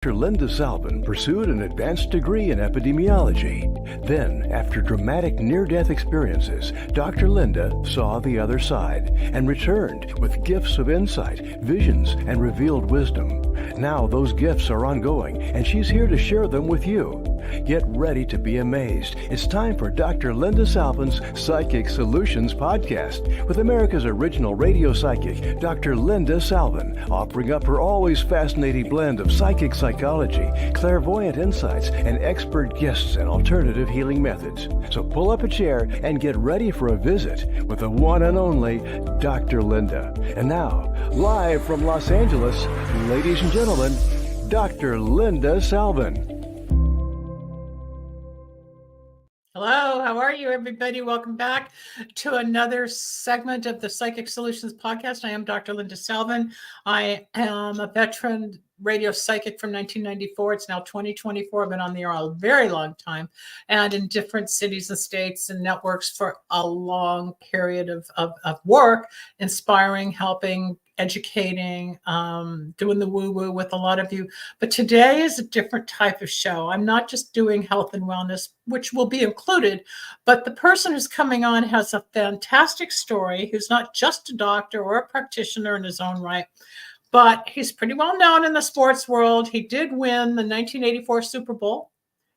Dr. Linda Salvin pursued an advanced degree in epidemiology. Then, after dramatic near-death experiences, Dr. Linda saw the other side and returned with gifts of insight, visions, and revealed wisdom. Now those gifts are ongoing, and she's here to share them with you. Get ready to be amazed. It's time for Dr. Linda Salvin's Psychic Solutions Podcast with America's original radio psychic, Dr. Linda Salvin, offering up her always fascinating blend of psychic psychology, clairvoyant insights, and expert guests and alternative healing methods. So pull up a chair and get ready for a visit with the one and only Dr. Linda. And now, live from Los Angeles, ladies and gentlemen, Dr. Linda Salvin. Hello, how are you, everybody? Welcome back to another segment of the Psychic Solutions Podcast. I am Dr. Linda Salvin. I am a veteran radio psychic from 1994. It's now 2024. I've been on the air a very long time and in different cities and states and networks for a long period of work, inspiring, helping, educating, doing the woo-woo with a lot of you. But today is a different type of show. I'm not just doing health and wellness, which will be included, but the person who's coming on has a fantastic story, who's not just a doctor or a practitioner in his own right, but he's pretty well known in the sports world. He did win the 1984 Super Bowl.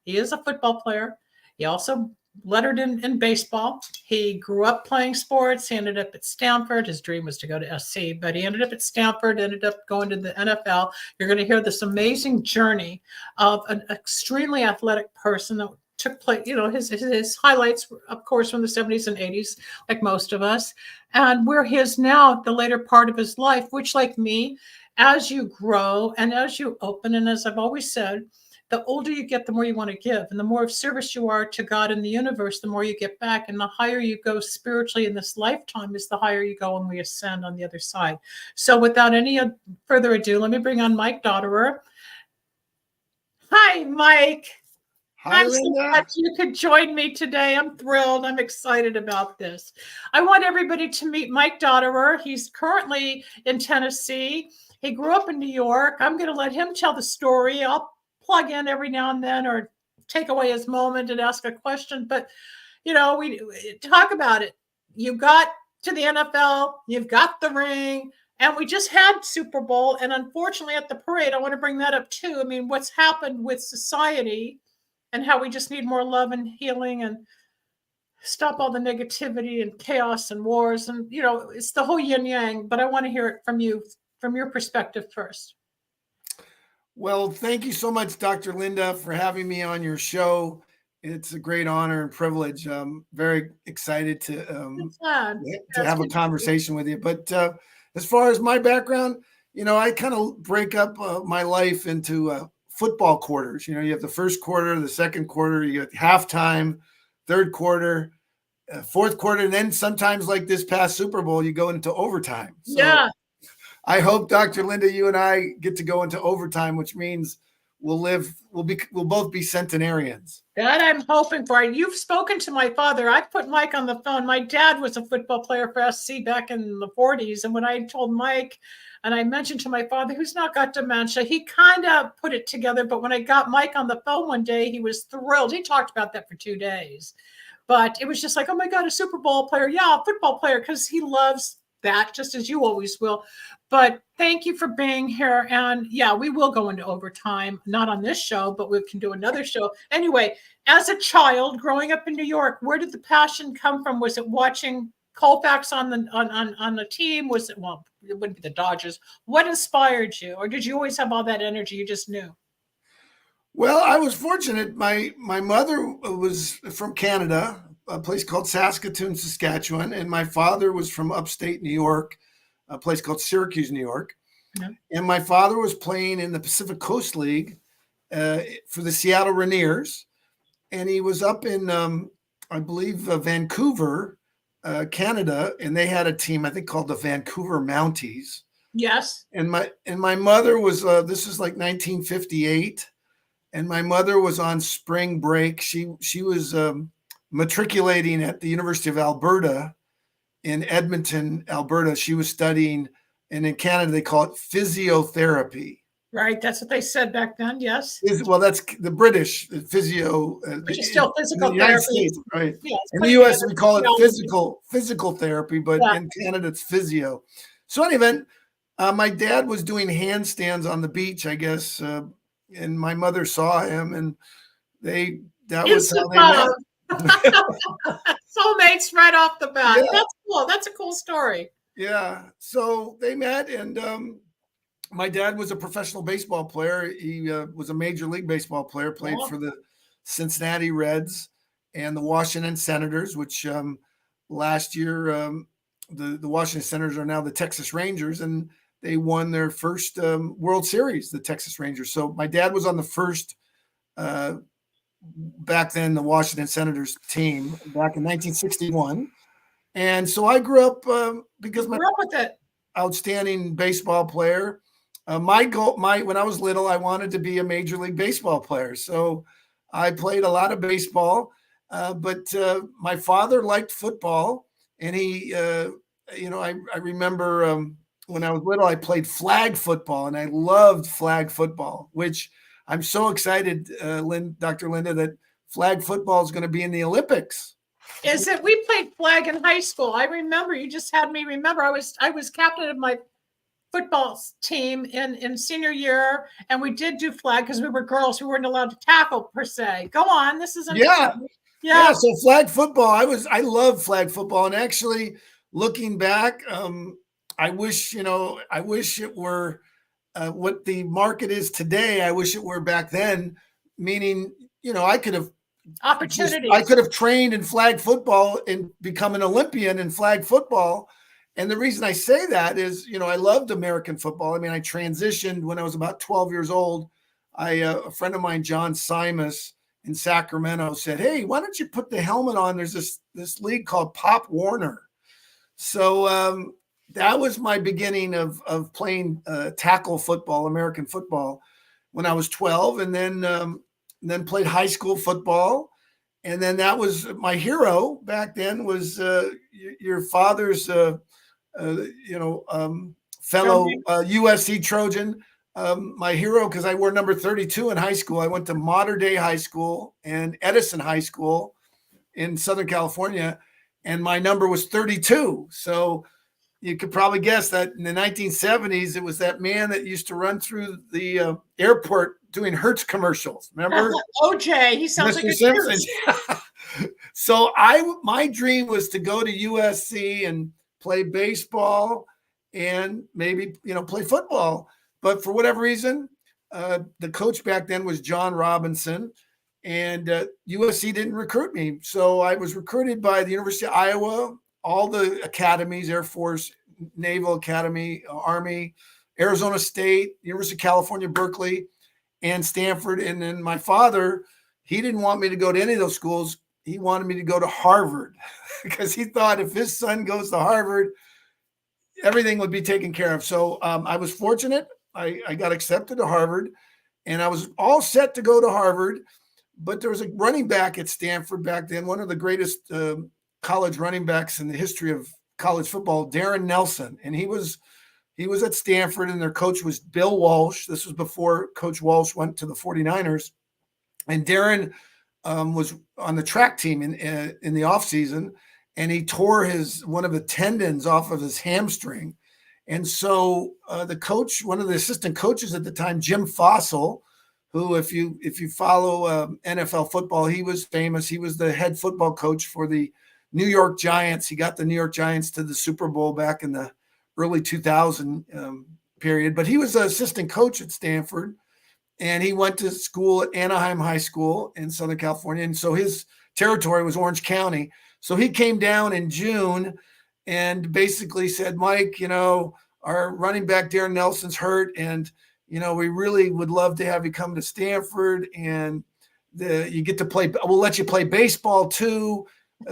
He is a football player. He also lettered in baseball. He grew up playing sports. He ended up at Stanford. His dream was to go to SC, but he ended up at Stanford, ended up going to the NFL. You're going to hear this amazing journey of an extremely athletic person that took place, you know, his highlights, of course, from the 70s and 80s, like most of us, and where he is now at the later part of his life, which, like me, as you grow and as you open, and as I've always said, the older you get, the more you want to give, and the more of service you are to God and the universe, the more you get back, and the higher you go spiritually in this lifetime is the higher you go when we ascend on the other side. So without any further ado, let me bring on Mike Dotterer. Hi, Mike. Hi, I'm so Linda. glad you could join me today. I'm thrilled. I'm excited about this. I want everybody to meet Mike Dotterer. He's currently in Tennessee. He grew up in New York. I'm going to let him tell the story. I'll plug in every now and then or take away his moment and ask a question. But, you know, we talk about it. You got to the NFL. You've got the ring. And we just had Super Bowl. And unfortunately, at the parade, I want to bring that up too. I mean, what's happened with society and how we just need more love and healing and stop all the negativity and chaos and wars. And, you know, it's the whole yin yang, but I want to hear it from you, from your perspective first. Well, thank you so much, Dr. Linda, for having me on your show. It's a great honor and privilege. I'm very excited to have a conversation with you. But as far as my background, you know, I kind of break up my life into football quarters. You know, you have the first quarter, the second quarter, you get halftime, third quarter, fourth quarter, and then sometimes like this past Super Bowl, you go into overtime. So yeah. I hope, Dr. Linda, you and I get to go into overtime, which means we'll both be centenarians. That I'm hoping for. You've spoken to my father. I put Mike on the phone. My dad was a football player for SC back in the 40s. And when I told Mike, and I mentioned to my father, who's not got dementia, he kind of put it together. But when I got Mike on the phone one day, he was thrilled. He talked about that for 2 days. But it was just like, oh, my God, a Super Bowl player. Yeah, a football player, because he loves that, just as you always will. But thank you for being here. And yeah, we will go into overtime, not on this show, but we can do another show. Anyway, as a child growing up in New York, where did the passion come from? Was it watching Colfax on the team? Was it, well, it wouldn't be the Dodgers. What inspired you? Or did you always have all that energy you just knew? Well, I was fortunate. My mother was from Canada, a place called Saskatoon, Saskatchewan, and my father was from upstate New York, a place called Syracuse, New York. Yeah. And my father was playing in the Pacific Coast League for the Seattle Rainiers. And he was up in, I believe, Vancouver, Canada, and they had a team, I think, called the Vancouver Mounties. Yes. And my mother was, this is like 1958, and my mother was on spring break. She was matriculating at the University of Alberta in Edmonton, Alberta. She was studying, and in Canada, they call it physiotherapy. Right. That's what they said back then. Yes. Well, that's the British physio. Which is still physical in the United therapy. States, right? Yeah, in the U.S., we call it physical therapy, but in Canada, it's physio. So anyway, my dad was doing handstands on the beach, I guess, and my mother saw him, and that was how they met. Soulmates right off the bat. Yeah. That's cool. That's a cool story. Yeah. So they met, and my dad was a professional baseball player. He was a Major League Baseball player, played for the Cincinnati Reds and the Washington Senators, which last year the Washington Senators are now the Texas Rangers, and they won their first World Series, the Texas Rangers. So my dad was on the first, back then, the Washington Senators team back in 1961. And so I grew up because my outstanding baseball player. My goal, when I was little, I wanted to be a Major League Baseball player. So I played a lot of baseball, but my father liked football, and he, I remember when I was little, I played flag football, and I loved flag football, which I'm so excited, Dr. Linda, that flag football is going to be in the Olympics. Is it? We played flag in high school. I remember. You just had me remember. I was captain of my football team in senior year, and we did do flag because we were girls who weren't allowed to tackle per se. Go on. This is yeah. So flag football. I love flag football, and actually, looking back, I wish it were what the market is today. I wish it were back then. Meaning, I could have opportunities. I could have trained in flag football and become an Olympian in flag football. And the reason I say that is, I loved American football. I mean, I transitioned when I was about 12 years old. A friend of mine, John Simus in Sacramento, said, "Hey, why don't you put the helmet on? There's this league called Pop Warner." So that was my beginning of playing tackle football, American football, when I was 12, and then played high school football. And then that was my hero back then was your father's fellow USC Trojan, my hero, because I wore number 32 in high school. I went to Modern Day High School and Edison High School in Southern California, and my number was 32. So you could probably guess that in the 1970s, it was that man that used to run through the airport doing Hertz commercials. Remember? OJ, he sounds Mr. like a Simpson. So my dream was to go to USC and play baseball and maybe, play football. But for whatever reason, the coach back then was John Robinson, and USC didn't recruit me. So I was recruited by the University of Iowa, all the academies, Air Force, Naval Academy, Army, Arizona State, University of California, Berkeley, and Stanford. And then my father, he didn't want me to go to any of those schools. He wanted me to go to Harvard because he thought if his son goes to Harvard, everything would be taken care of. So I was fortunate. I got accepted to Harvard, and I was all set to go to Harvard. But there was a running back at Stanford back then, one of the greatest college running backs in the history of college football, Darren Nelson. And he was at Stanford, and their coach was Bill Walsh. This was before Coach Walsh went to the 49ers. And Darren was on the track team in the offseason, and he tore one of the tendons off of his hamstring. And so the coach, one of the assistant coaches at the time, Jim Fossil, who, if you follow NFL football, he was famous. He was the head football coach for the New York Giants. He got the New York Giants to the Super Bowl back in the early 2000 period. But he was an assistant coach at Stanford, and he went to school at Anaheim High School in Southern California. And so his territory was Orange County. So he came down in June and basically said, "Mike, our running back Darren Nelson's hurt, and we really would love to have you come to Stanford, and you get to play. We'll let you play baseball too,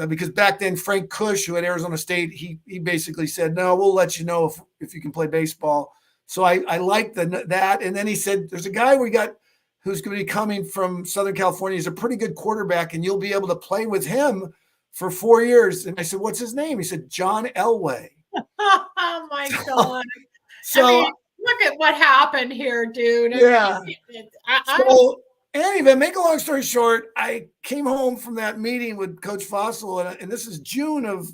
because back then Frank Kush, who at Arizona State, he basically said, no, we'll let you know if you can play baseball." So I liked that, and then he said, "There's a guy we got who's going to be coming from Southern California. He's a pretty good quarterback, and you'll be able to play with him for 4 years." And I said, "What's his name?" He said, "John Elway." Oh my God. So look at what happened here, dude. Yeah. So anyway, make a long story short, I came home from that meeting with Coach Fossil, and this is June of,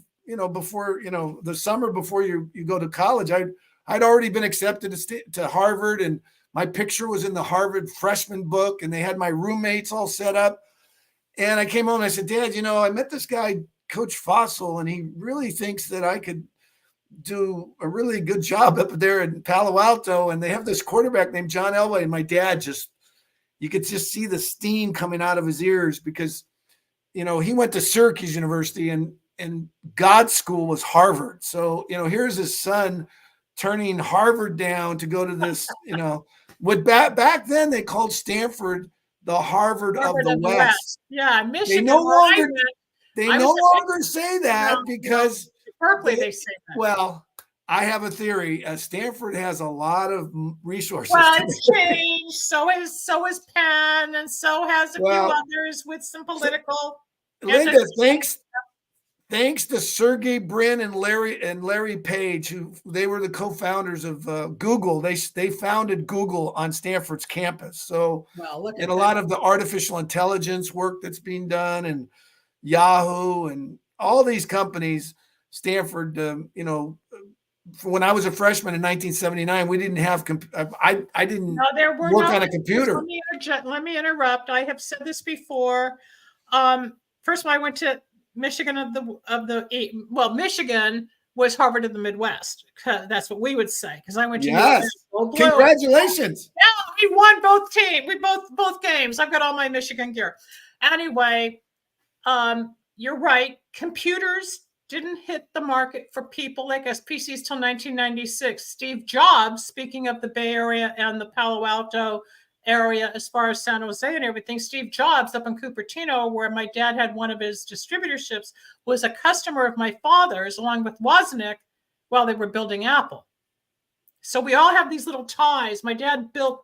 before, the summer before you go to college. I'd already been accepted to Harvard, and my picture was in the Harvard freshman book, and they had my roommates all set up. And I came home and I said, Dad, I met this guy, Coach Fossil, and he really thinks that I could do a really good job up there in Palo Alto. And they have this quarterback named John Elway. And my dad you could just see the steam coming out of his ears because, he went to Syracuse University and God's school was Harvard. So, here's his son turning Harvard down to go to this, back then they called Stanford the Harvard of the West. Yeah, Michigan. They no longer say that because Berkeley they say that. Well, I have a theory. Stanford has a lot of resources. Well, it's changed. So is Penn, and so has a few others with some political. Linda, thanks to Sergey Brin and Larry Page, who they were the co-founders of Google. They founded Google on Stanford's campus. So, and a lot of the artificial intelligence work that's being done, and Yahoo and all these companies, Stanford. When I was a freshman in 1979, we didn't have. I didn't work on a computer. Let me interrupt. I have said this before. First of all, I went to Michigan Michigan was Harvard of the Midwest. That's what we would say. Because I went to Congratulations. Yeah, we won both teams. We both games. I've got all my Michigan gear. Anyway, you're right. Computers didn't hit the market for people like us, PCs, till 1996. Steve Jobs, speaking of the Bay Area and the Palo Alto area as far as San Jose and everything, Steve Jobs up in Cupertino, where my dad had one of his distributorships, was a customer of my father's along with Wozniak while they were building Apple. So we all have these little ties. My dad built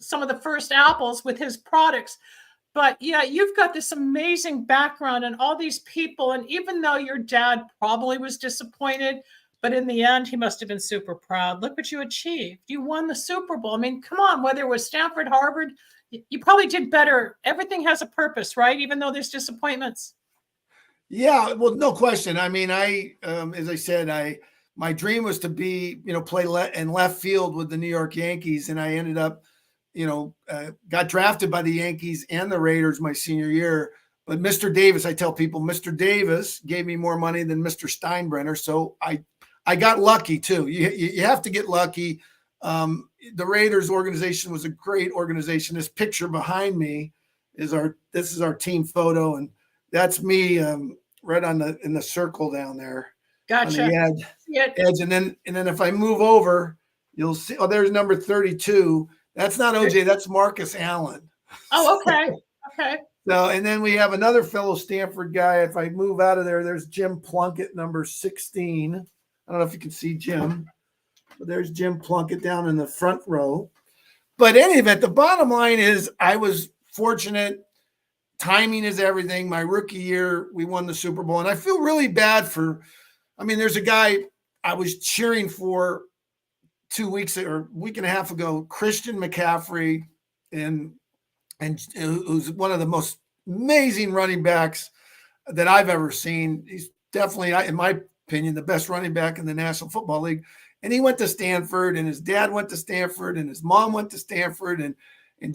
some of the first Apples with his products. But yeah, you've got this amazing background and all these people. And even though your dad probably was disappointed, but in the end, he must have been super proud. Look what you achieved. You won the Super Bowl. I mean, come on, whether it was Stanford, Harvard, you probably did better. Everything has a purpose, right? Even though there's disappointments. Yeah, well, no question. I mean, as I said, my dream was to be, play in left field with the New York Yankees. And I ended up, got drafted by the Yankees and the Raiders my senior year. But Mr. Davis, I tell people, Mr. Davis gave me more money than Mr. Steinbrenner. So I got lucky too. You have to get lucky. The Raiders organization was a great organization. This picture behind me is our team photo, and that's me right in the circle down there. Gotcha. On the edge. And then if I move over, you'll see. Oh, there's number 32. That's not OJ. That's Marcus Allen. Oh, okay. Okay. So, and then we have another fellow Stanford guy. If I move out of there, there's Jim Plunkett, number 16. I don't know if you can see Jim, but there's Jim Plunkett down in the front row. But in any event, the bottom line is I was fortunate. Timing is everything. My rookie year, we won the Super Bowl. And I feel really bad there's a guy I was cheering for 2 weeks or week and a half ago, Christian McCaffrey, and who's one of the most amazing running backs that I've ever seen. He's definitely, in my opinion, the best running back in the National Football League. And he went to Stanford, and his dad went to Stanford, and his mom went to Stanford, and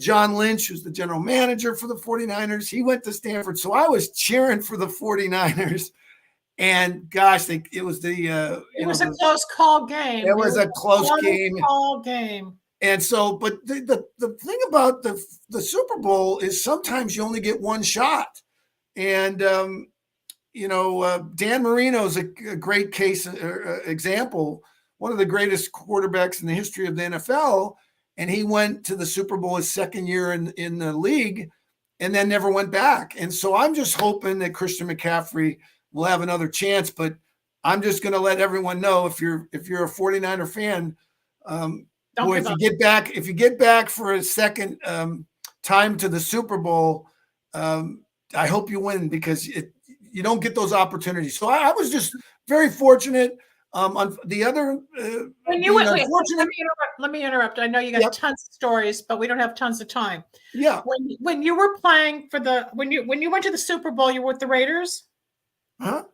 John Lynch, who's the general manager for the 49ers, he went to Stanford. So I was cheering for the 49ers. And gosh, it was a close call game. It was a close game. And so, but the thing about the Super Bowl is sometimes you only get one shot. And, Dan Marino's a great case example, one of the greatest quarterbacks in the history of the NFL. And he went to the Super Bowl his second year in the league and then never went back. And so I'm just hoping that Christian McCaffrey will have another chance, but I'm just going to let everyone know if you're a 49er fan, if you get back for a second time to the Super Bowl, I hope you win because you don't get those opportunities. So I was just very fortunate. On the other, when you went, wait, let me interrupt. I know you got tons of stories, but we don't have tons of time. Yeah. When you were playing for when you went to the Super Bowl, you were with the Raiders? Huh?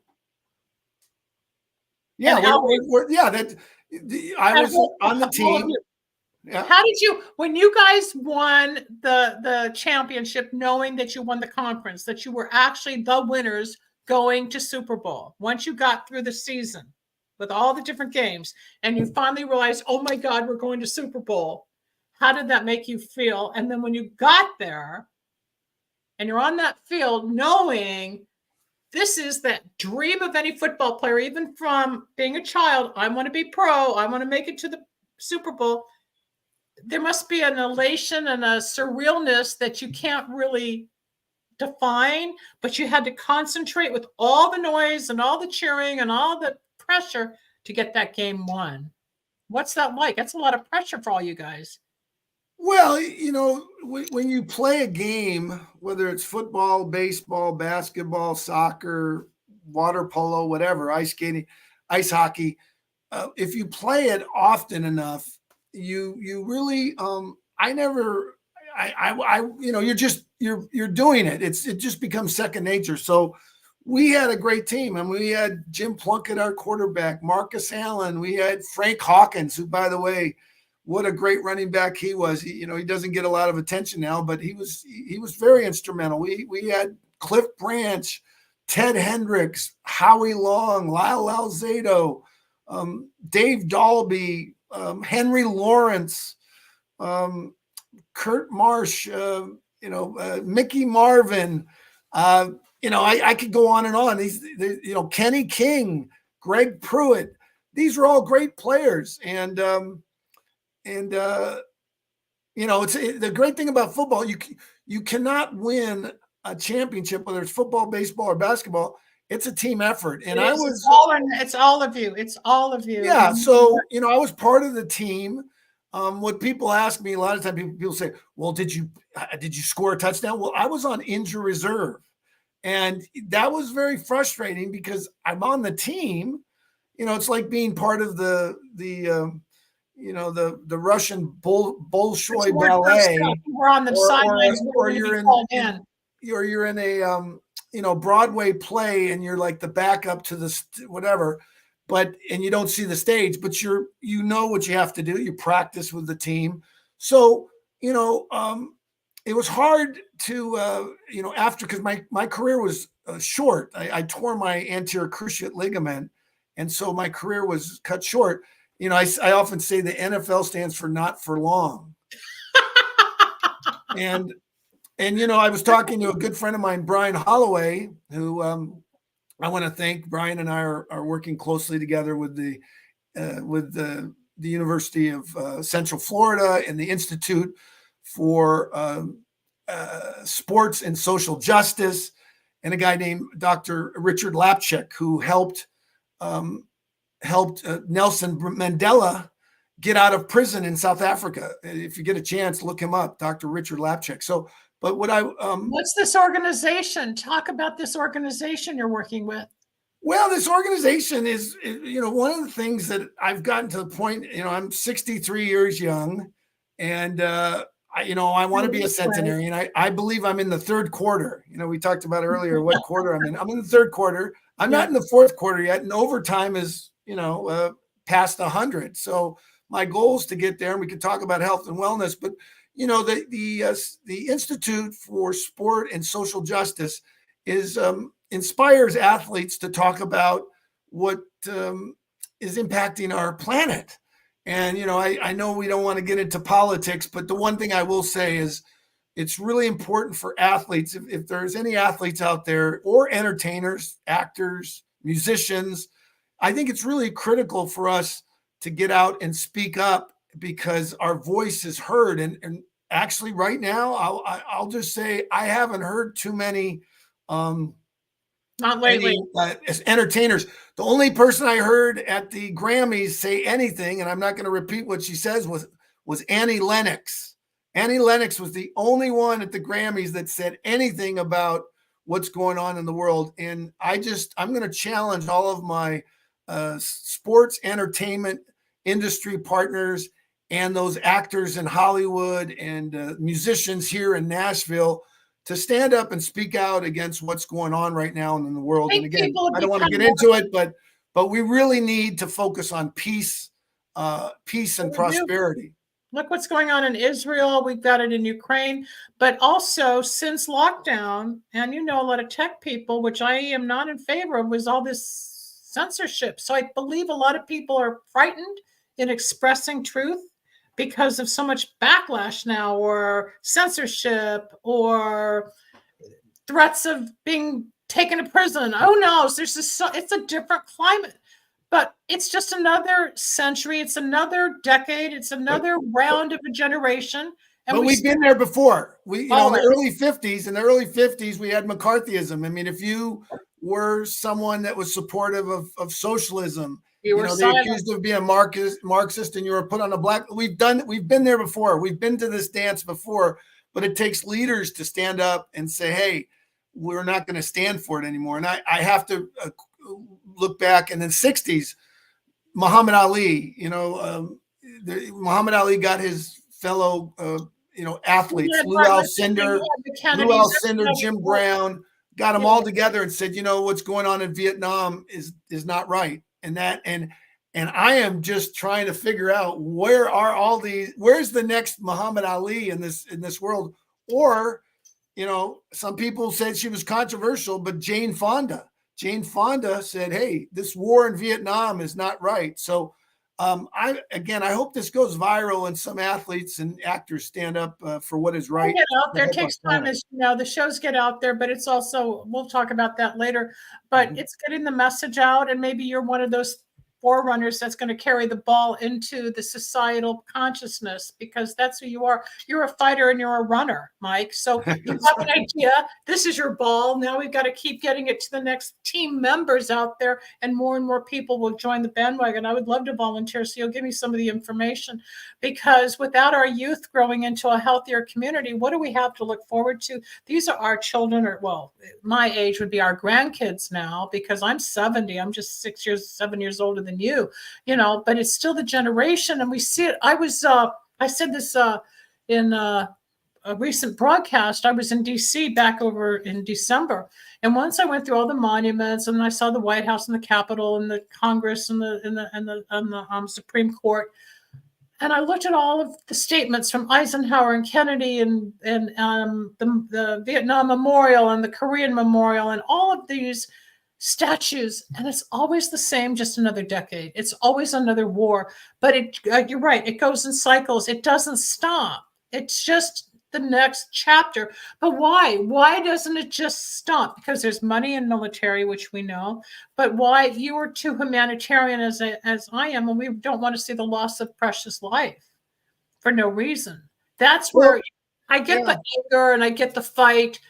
Yeah, I was on the team. Yeah. How did you, when you guys won the championship, knowing that you won the conference, that you were actually the winners going to Super Bowl, once you got through the season with all the different games and you finally realized, oh my God, we're going to Super Bowl, how did that make you feel? And then when you got there and you're on that field, knowing this is that dream of any football player, even from being a child, I want to be pro, I want to make it to the Super Bowl. There must be an elation and a surrealness that you can't really define, but you had to concentrate with all the noise and all the cheering and all the pressure to get that game won. What's that like? That's a lot of pressure for all you guys. Well, when you play a game, whether it's football, baseball, basketball, soccer, water polo, whatever, ice skating, ice hockey, if you play it often enough, you really, you're doing it. It just becomes second nature. So we had a great team, and we had Jim Plunkett, our quarterback, Marcus Allen. We had Frank Hawkins, who, by the way, what a great running back he was. He doesn't get a lot of attention now, but he was very instrumental. We had Cliff Branch, Ted Hendricks, Howie Long, Lyle Alzado, Dave Dalby, Henry Lawrence, Kurt Marsh, Mickey Marvin. I could go on and on. Kenny King, Greg Pruitt. These are all great players, and it's the great thing about football. You cannot win a championship, whether it's football, baseball, or basketball. It's a team effort, and it's all of you. It's all of you. Yeah. So I was part of the team. What people ask me a lot of times, people say, "Well, did you score a touchdown?" Well, I was on injury reserve, and that was very frustrating because I'm on the team. It's like being part of the Russian Bolshoi ballet. We're on the sidelines, or you're in a Broadway play, and you're like the backup to the whatever, and you don't see the stage, but you know what you have to do. You practice with the team. So it was hard to after, because my career was short. I tore my anterior cruciate ligament, and so my career was cut short. I often say the NFL stands for not for long. and I was talking to a good friend of mine, Brian Holloway, who I want to thank. Brian and I are working closely together with the University of Central Florida and the Institute for Sports and Social Justice, and a guy named Dr. Richard Lapchick, who helped Nelson Mandela get out of prison in South Africa. If you get a chance, look him up, Dr. Richard Lapchick. So, but what's this organization? Talk about this organization you're working with. Well, this organization is, one of the things that I've gotten to the point, I'm 63 years young, and I want to be a centenarian. I believe I'm in the third quarter. We talked about earlier what quarter I'm in. I'm in the third quarter. I'm not in the fourth quarter yet, and overtime is past 100. So my goal is to get there, and we can talk about health and wellness. But the Institute for Sport and Social Justice inspires athletes to talk about what is impacting our planet. And I know we don't want to get into politics, but the one thing I will say is it's really important for athletes. If there's any athletes out there, or entertainers, actors, musicians, I think it's really critical for us to get out and speak up, because our voice is heard. And actually right now, I'll just say I haven't heard too many not lately entertainers. The only person I heard at the Grammys say anything, and I'm not going to repeat what she says, was Annie Lennox. Annie Lennox was the only one at the Grammys that said anything about what's going on in the world. And I'm going to challenge all of my sports entertainment industry partners and those actors in Hollywood and musicians here in Nashville to stand up and speak out against what's going on right now in the world. And again, I don't want to get into it, but we really need to focus on peace and prosperity. Look what's going on in Israel. We've got it in Ukraine, but also since lockdown, and a lot of tech people, which I am not in favor of, was all this censorship. So I believe a lot of people are frightened in expressing truth because of so much backlash now, or censorship, or threats of being taken to prison. Who knows? It's a different climate. But it's just another century. It's another decade. It's another round of a generation. And but we've been there before. In the early 50s, we had McCarthyism. I mean, if you were someone that was supportive of socialism, they accused you of being a Marxist, and you were put on a black. We've been there before. We've been to this dance before. But it takes leaders to stand up and say, "Hey, we're not going to stand for it anymore." And I have to look back in the 60s, Muhammad Ali, Muhammad Ali got his fellow, athletes, Lou Alcindor, Jim Brown, got them all together and said, what's going on in Vietnam is not right. And I am just trying to figure out where's the next Muhammad Ali in this world? Or, some people said she was controversial, but Jane Fonda said, "Hey, this war in Vietnam is not right." So, I hope this goes viral and some athletes and actors stand up for what is right. Get out there. It takes time, as the shows get out there, but it's also, we'll talk about that later. But it's getting the message out, and maybe you're one of those forerunners that's going to carry the ball into the societal consciousness, because that's who you are. You're a fighter and you're a runner, Mike. So you have an idea. This is your ball. Now we've got to keep getting it to the next team members out there, and more people will join the bandwagon. I would love to volunteer, so you'll give me some of the information, because without our youth growing into a healthier community, what do we have to look forward to? These are our children, my age would be our grandkids now, because I'm 70. I'm just 7 years older than you, but it's still the generation, and we see it. I said this in a recent broadcast. I was in DC back over in December, and once I went through all the monuments, and I saw the White House and the Capitol and the Congress and the Supreme Court, and I looked at all of the statements from Eisenhower and Kennedy and the Vietnam Memorial and the Korean Memorial and all of these statues, and it's always the same, just another decade. It's always another war. But you're right, it goes in cycles. It doesn't stop. It's just the next chapter. But why? Why doesn't it just stop? Because there's money in military, which we know. But why? You are too humanitarian as I am, and we don't want to see the loss of precious life for no reason. That's where I get the anger and I get the fight.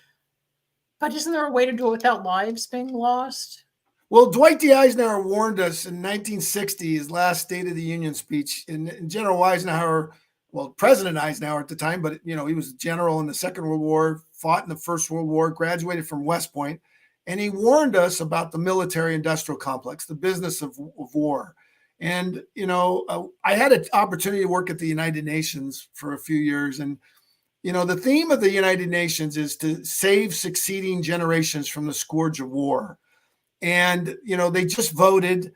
But isn't there a way to do it without lives being lost? Well, Dwight D. Eisenhower warned us in 1960, his last State of the Union speech. And General Eisenhower, President Eisenhower at the time, but he was a general in the Second World War, fought in the First World War, graduated from West Point, and he warned us about the military-industrial complex, the business of war. And I had an opportunity to work at the United Nations for a few years, and the theme of the United Nations is to save succeeding generations from the scourge of war. And, they just voted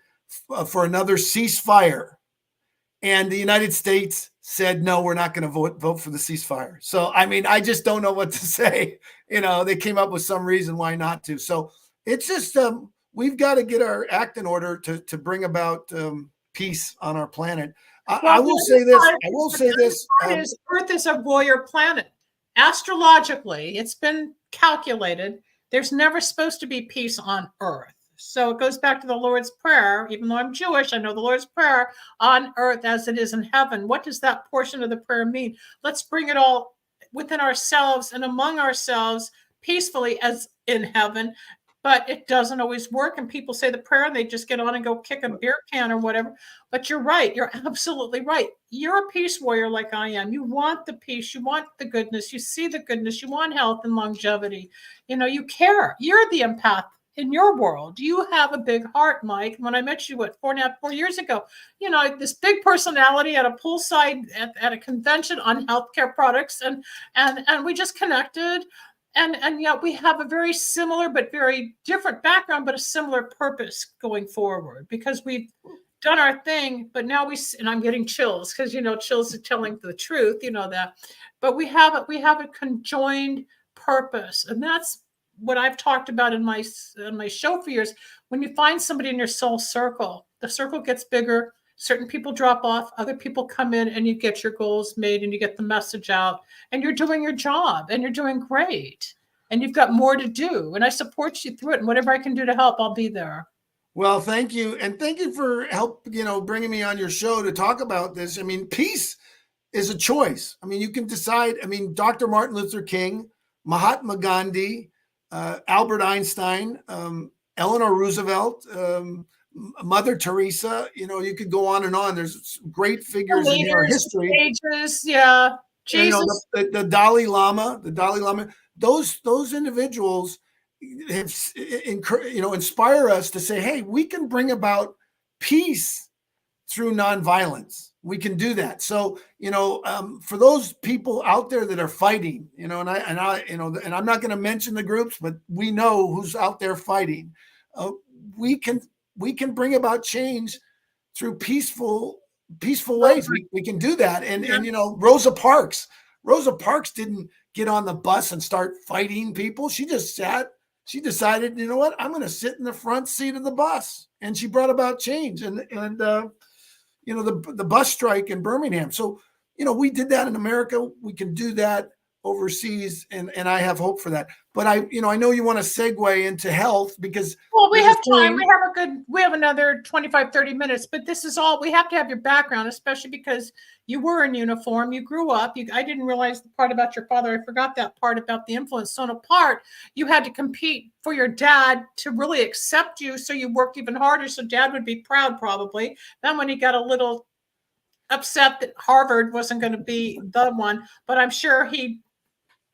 for another ceasefire. And the United States said, no, we're not going to vote for the ceasefire. So, I just don't know what to say. They came up with some reason why not to. So it's just, we've got to get our act in order to bring about peace on our planet. I will say this. Earth is a warrior planet. Astrologically, it's been calculated. There's never supposed to be peace on Earth. So it goes back to the Lord's Prayer. Even though I'm Jewish, I know the Lord's Prayer, on earth as it is in heaven. What does that portion of the prayer mean? Let's bring it all within ourselves and among ourselves peacefully as in heaven. But it doesn't always work. And people say the prayer and they just get on and go kick a beer can or whatever. But you're right. You're absolutely right. You're a peace warrior like I am. You want the peace. You want the goodness. You see the goodness. You want health and longevity. You care. You're the empath in your world, you have a big heart, Mike. When I met you, 4 years ago, this big personality at a poolside at a convention on healthcare products, and we just connected. And yet we have a very similar but very different background, but a similar purpose going forward, because we've done our thing. But now and I'm getting chills because, chills are telling the truth, that. But we have a conjoined purpose. And that's what I've talked about in my show for years. When you find somebody in your soul circle, the circle gets bigger. Certain people drop off, other people come in, and you get your goals made and you get the message out, and you're doing your job and you're doing great, and you've got more to do. And I support you through it. And whatever I can do to help, I'll be there. Well, thank you. And thank you for bringing me on your show to talk about this. I mean, peace is a choice. I mean, you can decide. I mean, Dr. Martin Luther King, Mahatma Gandhi, Albert Einstein, Eleanor Roosevelt, Mother Teresa, you could go on and on. There's great figures in our history. Ages, yeah. Jesus. The Dalai Lama, those individuals have, inspire us to say, hey, we can bring about peace through nonviolence. We can do that. So, for those people out there that are fighting, and I'm not going to mention the groups, but we know who's out there fighting. We can bring about change through peaceful ways. We can do that. And Rosa Parks didn't get on the bus and start fighting people. She just sat. She decided, you know what, I'm going to sit in the front seat of the bus, and she brought about change. And the bus strike in Birmingham. So, we did that in America. We can do that overseas, and I have hope for that. But I know you want to segue into health, because we have time. We have another 25, 30 minutes, but this is all, we have to have your background, especially because you were in uniform. You grew up. I didn't realize the part about your father. I forgot that part about the influence. So in a part, you had to compete for your dad to really accept you. So you worked even harder. So dad would be proud, probably. Then when he got a little upset that Harvard wasn't going to be the one, but I'm sure he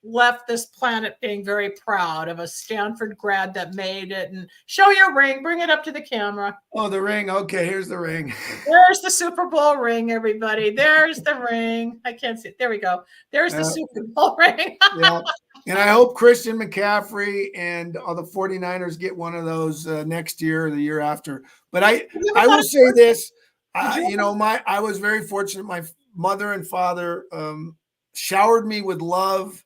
left this planet being very proud of a Stanford grad that made it. And show your ring, bring it up to the camera. Oh, the ring. Okay, here's the ring. There's the Super Bowl ring, everybody. There's the ring. I can't see it. There we go. There's the Super Bowl ring. Yeah. And I hope Christian McCaffrey and all the 49ers get one of those next year or the year after. But I will say this, I was very fortunate. My mother and father showered me with love.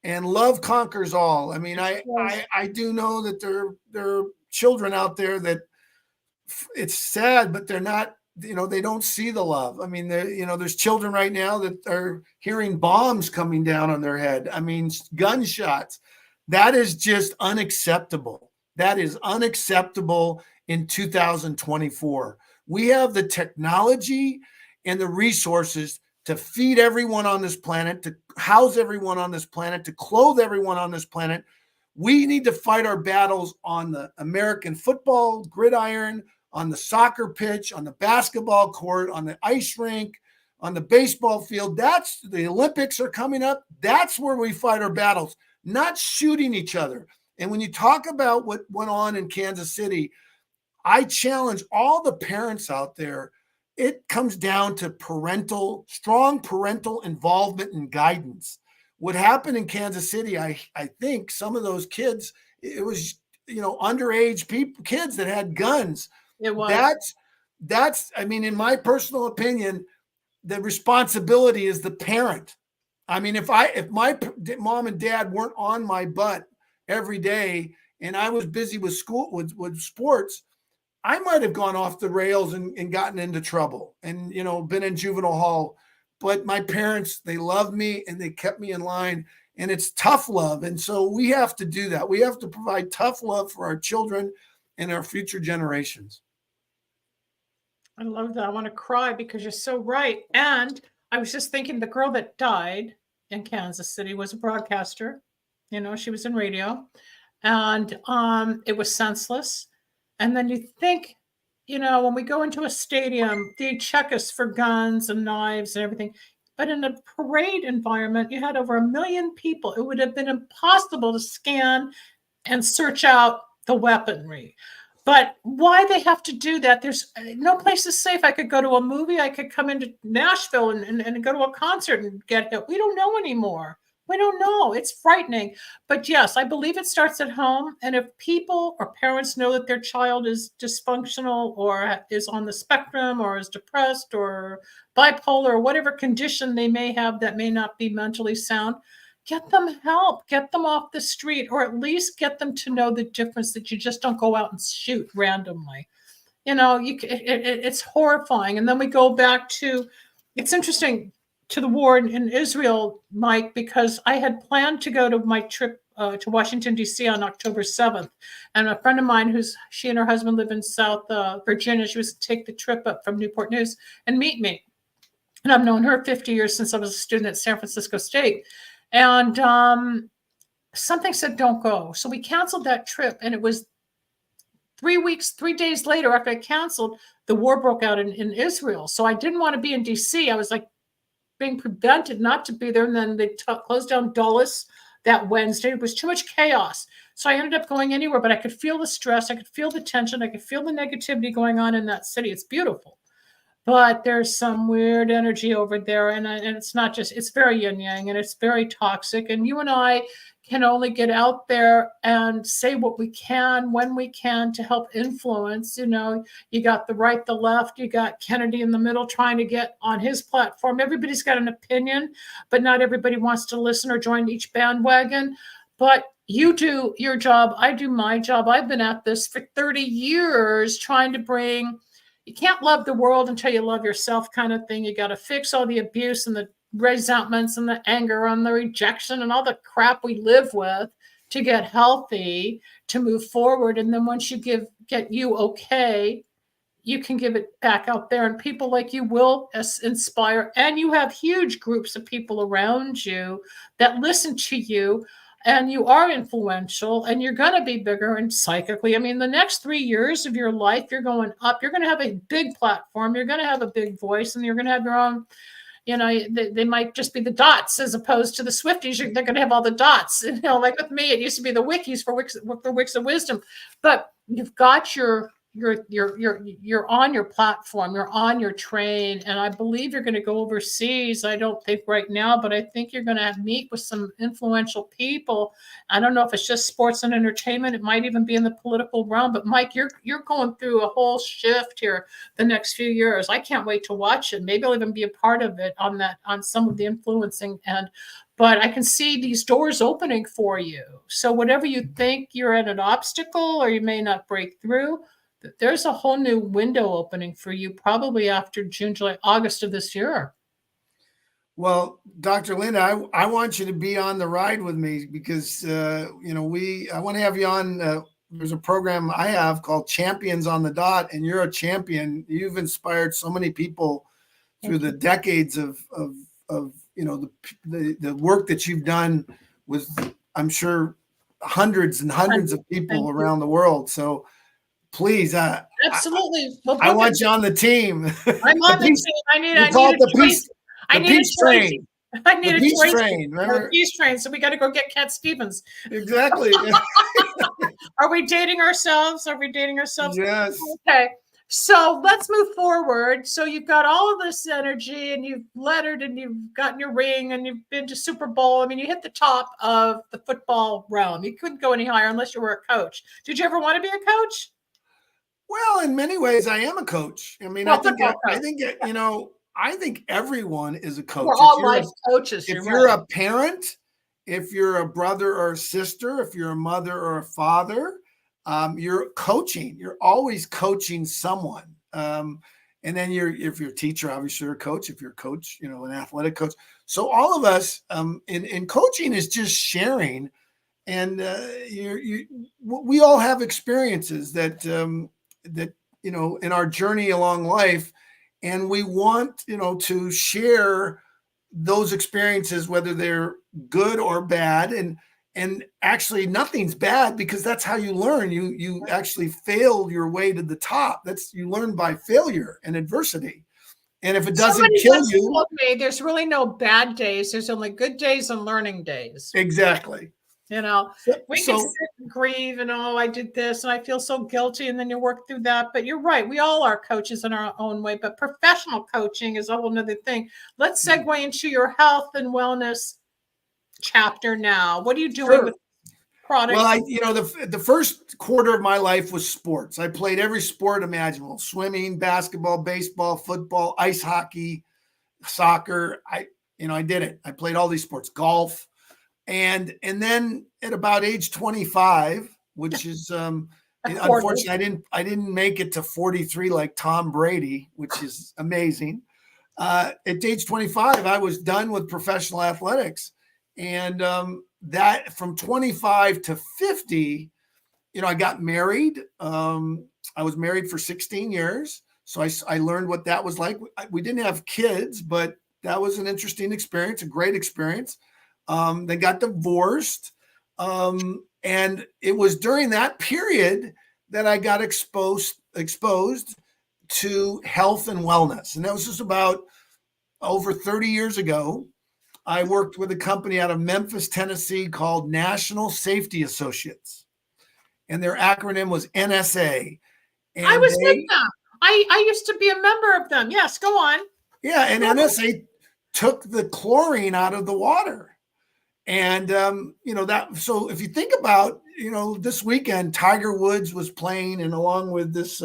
And love conquers all. I mean, I do know that there are children out there that it's sad, but they're not, they don't see the love. I mean, there's children right now that are hearing bombs coming down on their head. I mean, gunshots. That is just unacceptable. That is unacceptable in 2024. We have the technology and the resources to feed everyone on this planet, to house everyone on this planet, to clothe everyone on this planet. We need to fight our battles on the American football gridiron, on the soccer pitch, on the basketball court, on the ice rink, on the baseball field. That's the Olympics are coming up. That's where we fight our battles, not shooting each other. And when you talk about what went on in Kansas City, I challenge all the parents out there. It comes down to strong parental involvement and guidance. What happened in Kansas City, I think some of those kids, it was, underage kids that had guns. It was. That's, I mean, in my personal opinion, the responsibility is the parent. I mean, if my mom and dad weren't on my butt every day and I was busy with school, with sports, I might have gone off the rails and gotten into trouble and, been in juvenile hall. But my parents, they loved me and they kept me in line, and it's tough love. And so we have to do that. We have to provide tough love for our children and our future generations. I love that. I want to cry because you're so right. And I was just thinking the girl that died in Kansas City was a broadcaster. She was in radio, and it was senseless. And then you think, when we go into a stadium, they check us for guns and knives and everything. But in a parade environment, you had over 1 million people. It would have been impossible to scan and search out the weaponry. But why they have to do that? There's no place is safe. I could go to a movie. I could come into Nashville and go to a concert and get hit. We don't know anymore. We don't know. It's frightening. But yes, I believe it starts at home. And if people or parents know that their child is dysfunctional or is on the spectrum or is depressed or bipolar or whatever condition they may have that may not be mentally sound, get them help, get them off the street, or at least get them to know the difference, that you just don't go out and shoot randomly. It's horrifying. And then we go back to, it's interesting, to the war in Israel, Mike, because I had planned to go to my trip to Washington, D.C. on October 7th. And a friend of mine, she and her husband live in South Virginia, she was to take the trip up from Newport News and meet me. And I've known her 50 years since I was a student at San Francisco State. And something said, don't go. So we canceled that trip. And it was 3 days later after I canceled, the war broke out in Israel. So I didn't want to be in D.C. I was like being prevented not to be there. And then they closed down Dulles that Wednesday. It was too much chaos. So I ended up going anywhere, but I could feel the stress. I could feel the tension. I could feel the negativity going on in that city. It's beautiful. But there's some weird energy over there. And it's not just, it's very yin yang and it's very toxic. And you and I can only get out there and say what we can when we can to help influence. You got the right, the left, you got Kennedy in the middle trying to get on his platform. Everybody's got an opinion, but not everybody wants to listen or join each bandwagon. But you do your job. I do my job. I've been at this for 30 years trying to bring, you can't love the world until you love yourself kind of thing. You got to fix all the abuse and the resentments and the anger and the rejection and all the crap we live with to get healthy, to move forward. And then once you get you okay, you can give it back out there, and people like you will inspire. And you have huge groups of people around you that listen to you, and you are influential, and you're going to be bigger and psychically. I mean, the next 3 years of your life, you're going up. You're going to have a big platform. You're going to have a big voice, and you're going to have your own. They might just be the dots as opposed to the Swifties. They're going to have all the dots. Like with me, it used to be the wikis for wicks of wisdom. But you've got you're on your platform, you're on your train, and I believe you're going to go overseas. I don't think right now, but I think you're going to meet with some influential people. I don't know if it's just sports and entertainment. It might even be in the political realm. But Mike, you're going through a whole shift here the next few years. I can't wait to watch it. Maybe I'll even be a part of it on some of the influencing end. But I can see these doors opening for you. So whatever you think you're at an obstacle or you may not break through, there's a whole new window opening for you probably after June, July, August of this year. Well, Dr. Linda, I want you to be on the ride with me because, I want to have you on. There's a program I have called Champions on the Dot, and you're a champion. You've inspired so many people through the decades of the work that you've done with, I'm sure, hundreds and hundreds of people around the world. So please, absolutely. I want you on the team. I'm on the team. I need a peace train. I need a peace train. Remember? Peace train. So we got to go get Cat Stevens. Exactly. Are we dating ourselves? Yes. Okay. So let's move forward. So you've got all of this energy, and you've lettered, and you've gotten your ring, and you've been to Super Bowl. I mean, you hit the top of the football realm. You couldn't go any higher unless you were a coach. Did you ever want to be a coach? Well, in many ways, I am a coach. I mean, I think everyone is a coach. We're all life coaches. If you're a parent, if you're a brother or a sister, if you're a mother or a father, you're coaching. You're always coaching someone. And then if you're a teacher, obviously you're a coach. If you're a coach, an athletic coach. So all of us in coaching is just sharing. And we all have experiences that in our journey along life, and we want to share those experiences, whether they're good or bad. And actually nothing's bad, because that's how you learn. You actually failed your way to the top. You learn by failure and adversity. And if it doesn't kill you, there's really no bad days. There's only good days and learning days. Exactly. We can sit and grieve and, I did this and I feel so guilty, and then you work through that. But you're right. We all are coaches in our own way, but professional coaching is a whole nother thing. Let's segue into your health and wellness chapter now. What are you doing with products? Well, the first quarter of my life was sports. I played every sport imaginable: swimming, basketball, baseball, football, ice hockey, soccer. I did it. I played all these sports, golf. And then at about age 25, which is unfortunately, I didn't make it to 43 like Tom Brady, which is amazing. At age 25, I was done with professional athletics. And that from 25 to 50, I got married. I was married for 16 years. So I learned what that was like. We didn't have kids, but that was an interesting experience, a great experience. They got divorced. And it was during that period that I got exposed to health and wellness. And that was just about over 30 years ago. I worked with a company out of Memphis, Tennessee called National Safety Associates. And their acronym was NSA. And I was with them. I used to be a member of them. Yes, go on. Yeah, and NSA took the chlorine out of the water. And, so if you think about, this weekend, Tiger Woods was playing, and along with this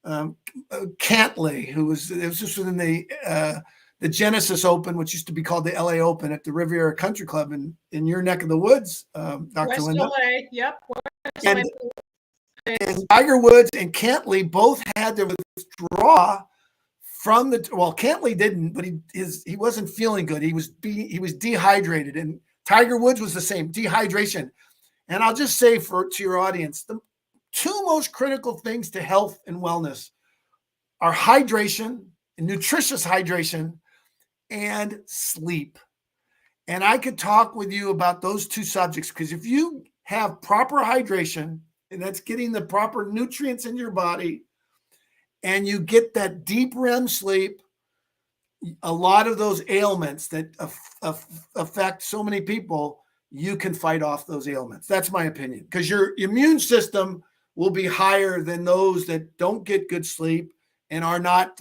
Cantley, it was just within the Genesis Open, which used to be called the LA Open at the Riviera Country Club in your neck of the woods, Dr. West Linda. LA, yep. And Tiger Woods and Cantley both had to withdraw from Cantley didn't, but he wasn't feeling good. He was dehydrated, and Tiger Woods was the same, dehydration. And I'll just say to your audience, the two most critical things to health and wellness are hydration, and nutritious hydration, and sleep. And I could talk with you about those two subjects, because if you have proper hydration, and that's getting the proper nutrients in your body, and you get that deep REM sleep, a lot of those ailments that affect so many people, you can fight off those ailments. That's my opinion, because your immune system will be higher than those that don't get good sleep and are not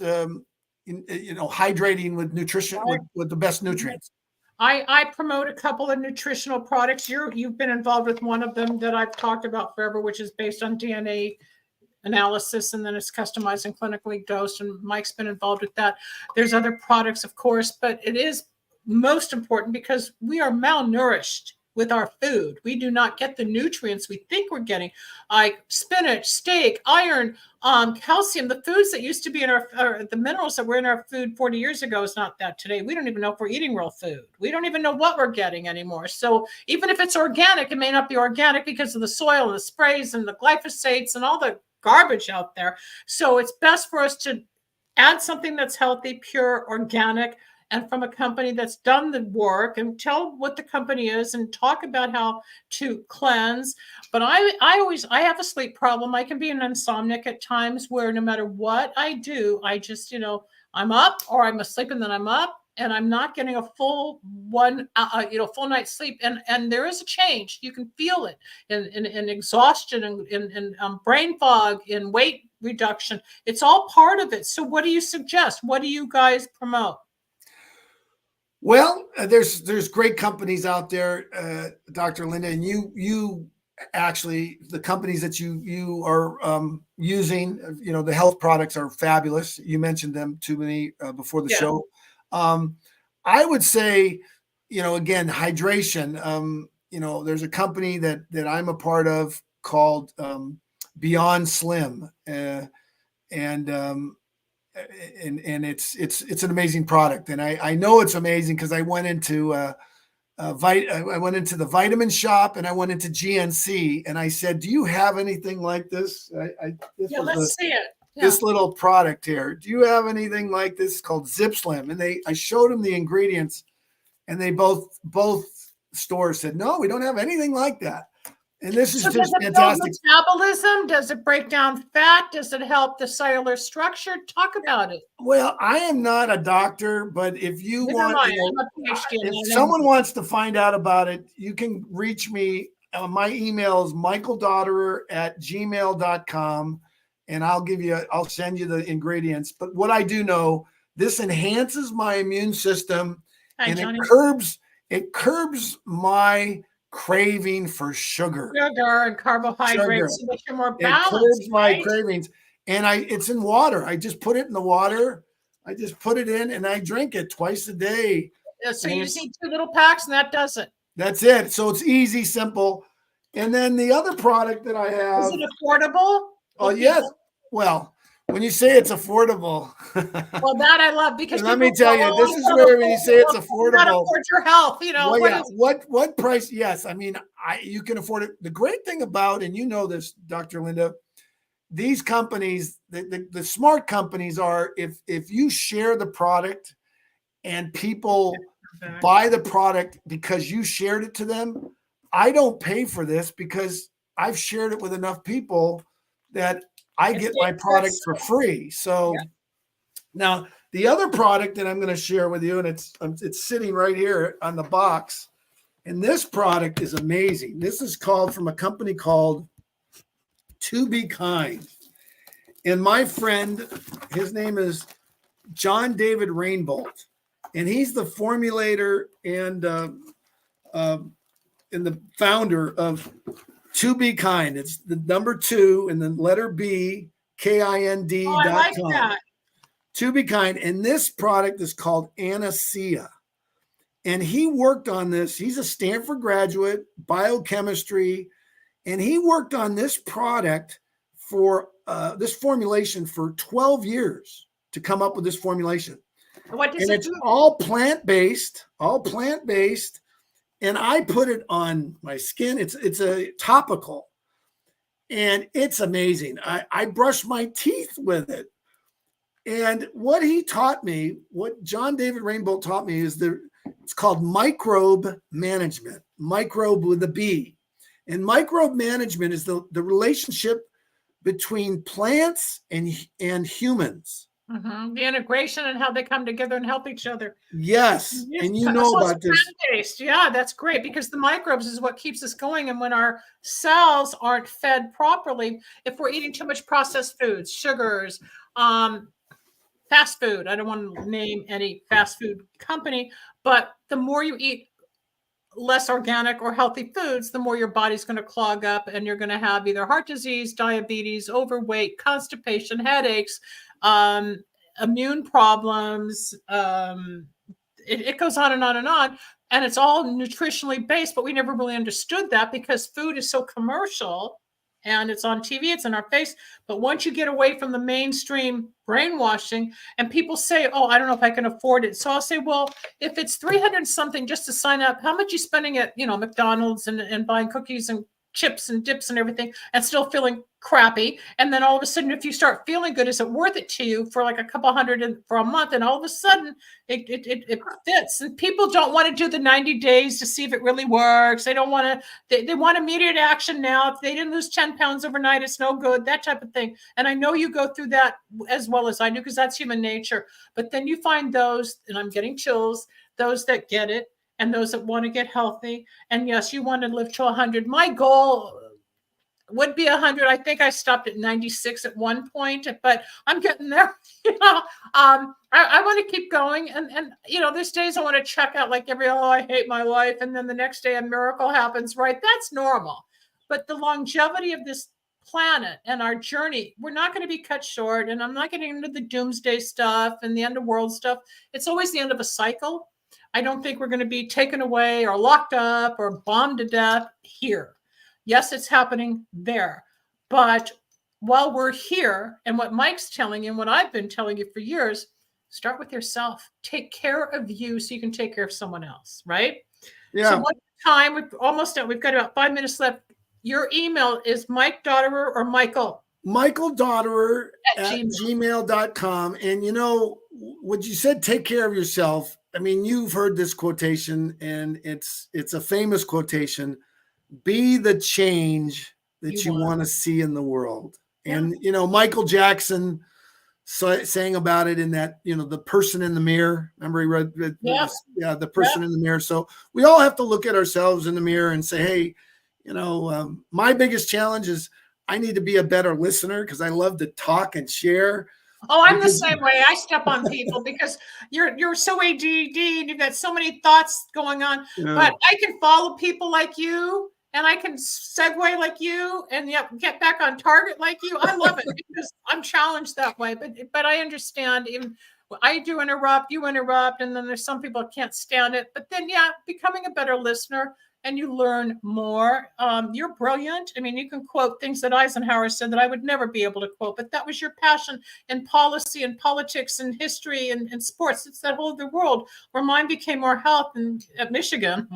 hydrating with nutrition, with the best nutrients. I promote a couple of nutritional products. You've been involved with one of them that I've talked about forever, which is based on DNA analysis, and then it's customized and clinically dosed. And Mike's been involved with that. There's other products, of course, but it is most important because we are malnourished with our food. We do not get the nutrients we think we're getting, like spinach, steak, iron, calcium. The foods that used to be in the minerals that were in our food 40 years ago is not that today. We don't even know if we're eating real food. We don't even know what we're getting anymore. So even if it's organic, it may not be organic because of the soil and the sprays and the glyphosates and all the garbage out there. So it's best for us to add something that's healthy, pure, organic, and from a company that's done the work, and tell what the company is and talk about how to cleanse. But I have a sleep problem. I can be an insomniac at times where no matter what I do, I just, I'm up or I'm asleep and then I'm up and I'm not getting a full full night's sleep. And there is a change. You can feel it in exhaustion and in brain fog, in weight reduction. It's all part of it. So what do you suggest? What do you guys promote? Well, there's great companies out there, Dr. Linda, and you actually, the companies that you are using, the health products are fabulous. You mentioned them to me before the show. I would say, again, hydration. There's a company that I'm a part of called Beyond Slim, and it's an amazing product, and I know it's amazing because I went into I went into the vitamin shop and I went into GNC and I said, "Do you have anything like this?" Let's see it. Yeah. This little product here. Do you have anything like this called Zip Slim? And I showed them the ingredients, and they both stores said, "No, we don't have anything like that." And this is so just does it fantastic. build metabolism? Does it break down fat? Does it help the cellular structure? Talk about it. Well, I am not a doctor, but if you want, if someone wants to find out about it, you can reach me. My email is michaeldotterer@gmail.com, and I'll send you the ingredients. But what I do know, this enhances my immune system, and it curbs my craving for sugar and carbohydrates, so that you're more balanced. It curbs my cravings, and it's in water. I just put it in the water. I just put it in, and I drink it twice a day. So you just need 2 little packs, and that does it. That's it. So it's easy, simple. And then the other product that I have. Is it affordable? Oh, yes. Well, when you say it's affordable. Well, that I love, because let me tell you, this is where when you say it's affordable. You afford your health, what price? Yes. I mean, you can afford it. The great thing about, and you know this, Dr. Linda, these companies, the smart companies are, if you share the product and people buy the product because you shared it to them, I don't pay for this because I've shared it with enough people that I get my product for free. So now the other product that I'm going to share with you, and it's sitting right here on the box, and this product is amazing. This is from a company called To Be Kind. And my friend, his name is John David Rainbolt, and he's the formulator and the founder of To Be Kind. It's the number 2 and then letter B, KIND.com. I like that. To Be Kind. And this product is called Anacea. And he worked on this. He's a Stanford graduate, biochemistry, and he worked on this product for this formulation for 12 years to come up with this formulation. What does it do? all plant-based, and I put it on my skin. It's a topical, and it's amazing. I brush my teeth with it. And what he taught me, what John David Rainbolt taught me, is it's called microbe management, microbe with a B. And microbe management is the relationship between plants and humans. Mm-hmm. The integration and how they come together and help each other. Yes. And you know about this. Plant-based. Yeah, that's great, because the microbes is what keeps us going. And when our cells aren't fed properly, if we're eating too much processed foods, sugars, fast food, I don't want to name any fast food company, but the more you eat less organic or healthy foods, the more your body's going to clog up, and you're going to have either heart disease, diabetes, overweight, constipation, headaches, immune problems. It goes on and on and on. And it's all nutritionally based, but we never really understood that because food is so commercial and it's on TV, it's in our face. But once you get away from the mainstream brainwashing, and people say, oh, I don't know if I can afford it. So I'll say, well, if it's 300 something just to sign up, how much are you spending at, McDonald's and buying cookies and chips and dips and everything and still feeling crappy? And then all of a sudden, if you start feeling good, is it worth it to you for like a couple hundred for a month? And all of a sudden it fits. And people don't want to do the 90 days to see if it really works. They don't want to, they want immediate action now. If they didn't lose 10 pounds overnight, it's no good, that type of thing. And I know you go through that as well as I do, because that's human nature. But then you find those, and I'm getting chills, those that get it, and those that want to get healthy. And yes, you want to live to 100. My goal would be 100. I think I stopped at 96 at one point, but I'm getting there. I want to keep going. And there's days I want to check out, like I hate my life. And then the next day a miracle happens, right? That's normal. But the longevity of this planet and our journey, we're not going to be cut short. And I'm not getting into the doomsday stuff and the end of world stuff. It's always the end of a cycle. I don't think we're going to be taken away or locked up or bombed to death here. Yes, it's happening there. But while we're here, and what Mike's telling you and what I've been telling you for years, start with yourself. Take care of you so you can take care of someone else, right? Yeah. So one time, we've got about 5 minutes left. Your email is Mike Dotterer or Michael? Michael Dotterer at gmail.com. And what you said, take care of yourself. I mean, you've heard this quotation, and it's a famous quotation. be the change that you want to see in the world. And, Michael Jackson saying about it in that, the person in the mirror. Remember he read the person in the mirror. So we all have to look at ourselves in the mirror and say, hey, my biggest challenge is I need to be a better listener because I love to talk and share. Oh, I'm the same way. I step on people because you're so ADD and you've got so many thoughts going on. Yeah. But I can follow people like you, and I can segue like you, and get back on target like you. I love it because I'm challenged that way. But I understand. Even I do interrupt, you interrupt, and then there's some people that can't stand it. But then, becoming a better listener. And you learn more. You're brilliant. I mean, you can quote things that Eisenhower said that I would never be able to quote, but that was your passion in policy and politics and history and sports. It's that whole other world where mine became more health. And at Michigan,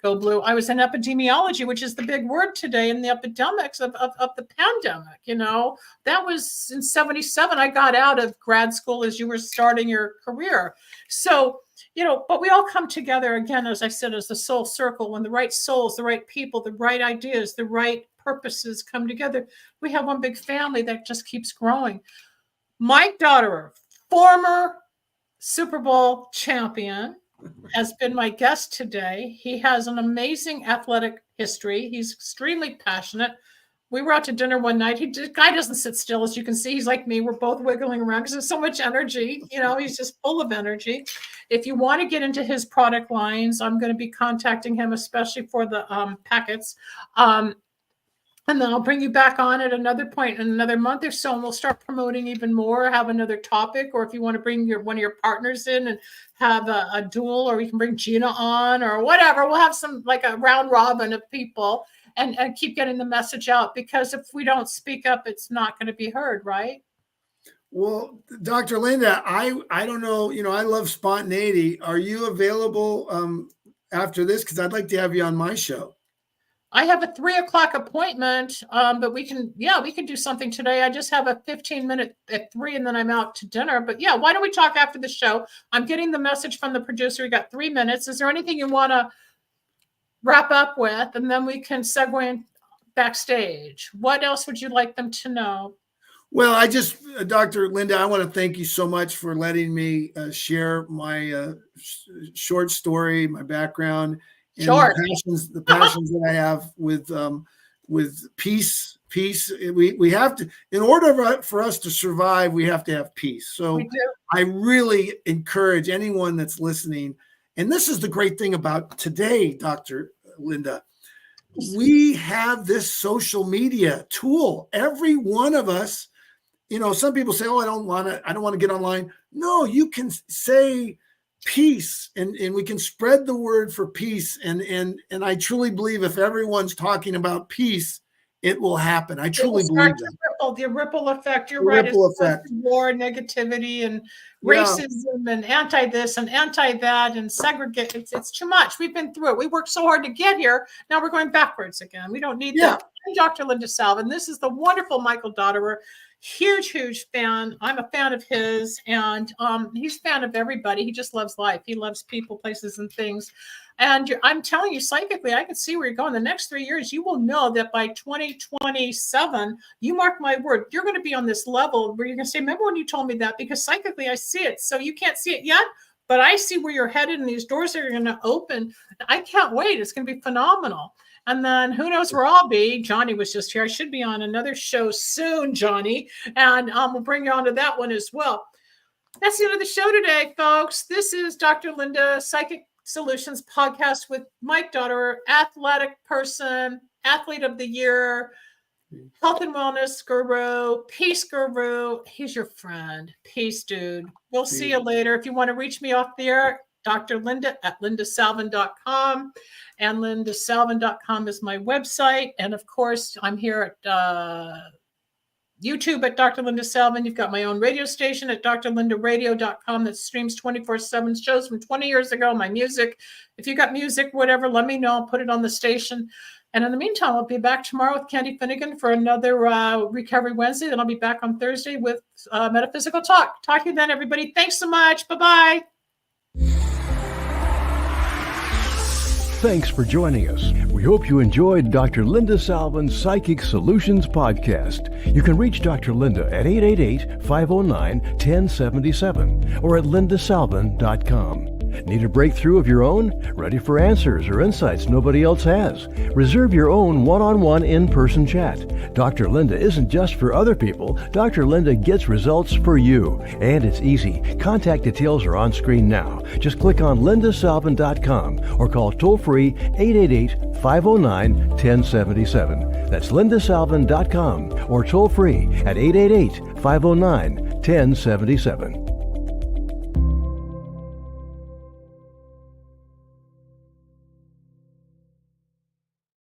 go blue, I was in epidemiology, which is the big word today in the epidemics of the pandemic. That was in 1977. I got out of grad school as you were starting your career. So, but we all come together again, as I said, as the soul circle. When the right souls, the right people, the right ideas, the right purposes come together, we have one big family that just keeps growing. Mike Dotterer, former Super Bowl champion, has been my guest today. He has an amazing athletic history. He's extremely passionate. We were out to dinner one night. The guy doesn't sit still, as you can see. He's like me. We're both wiggling around because there's so much energy. He's just full of energy. If you want to get into his product lines, I'm going to be contacting him, especially for the packets. And then I'll bring you back on at another point in another month or so, and we'll start promoting even more, have another topic, or if you want to bring one of your partners in and have a duel, or we can bring Gina on or whatever. We'll have some like a round robin of people. And keep getting the message out, because if we don't speak up, it's not going to be heard, right? Well, Dr. Linda, I don't know, I love spontaneity. Are you available after this? Because I'd like to have you on my show. I have a 3:00 appointment, but we can do something today. I just have a 15-minute at 3, and then I'm out to dinner. But why don't we talk after the show? I'm getting the message from the producer. We got 3 minutes. Is there anything you want to wrap up with, and then we can segue in backstage? What else would you like them to know? Well, Dr. Linda, I want to thank you so much for letting me share my short story, my background, and the passions that I have with peace. Peace. We have to, in order for us to survive, we have to have peace. So I really encourage anyone that's listening. And this is the great thing about today, Dr. Linda. We have this social media tool. Every one of us, some people say, oh, I don't want to get online. No, you can say peace, and we can spread the word for peace. And I truly believe if everyone's talking about peace, it will happen. I truly believe that. The ripple effect. You're right. Ripple effect. War, negativity, and racism, and anti this and anti that, and segregate. It's too much. We've been through it. We worked so hard to get here. Now we're going backwards again. We don't need that. I'm Dr. Linda Salvin. This is the wonderful Michael Dotterer. Huge fan. I'm a fan of his, and he's a fan of everybody. He just loves life. He loves people, places, and things. And I'm telling you, psychically, I can see where you're going. The next 3 years, you will know that by 2027, you mark my word, you're going to be on this level where you're going to say, remember when you told me that? Because psychically, I see it. So you can't see it yet, but I see where you're headed, and these doors are going to open. I can't wait. It's going to be phenomenal. And then who knows where I'll be. Johnny was just here. I should be on another show soon, Johnny. And we'll bring you on to that one as well. That's the end of the show today, folks. This is Dr. Linda, Psychic Solutions Podcast with Mike Dotterer, athletic person, athlete of the year, health and wellness guru, peace guru. He's your friend. Peace, dude. We'll see you later. If you want to reach me off the air, Dr. Linda at lindasalvin.com. And lindasalvin.com is my website. And of course, I'm here at YouTube at Dr. Linda Salvin. You've got my own radio station at drlindaradio.com that streams 24/7 shows from 20 years ago, my music. If you got music, whatever, let me know. I'll put it on the station. And in the meantime, I'll be back tomorrow with Candy Finnegan for another Recovery Wednesday. Then I'll be back on Thursday with Metaphysical Talk. Talk to you then, everybody. Thanks so much. Bye-bye. Thanks for joining us. We hope you enjoyed Dr. Linda Salvin's Psychic Solutions Podcast. You can reach Dr. Linda at 888-509-1077 or at lindasalvin.com. Need a breakthrough of your own? Ready for answers or insights nobody else has? Reserve your own one-on-one in-person chat. Dr. Linda isn't just for other people. Dr. Linda gets results for you. And it's easy. Contact details are on screen now. Just click on lindasalvin.com or call toll-free 888-509-1077. That's lindasalvin.com or toll-free at 888-509-1077.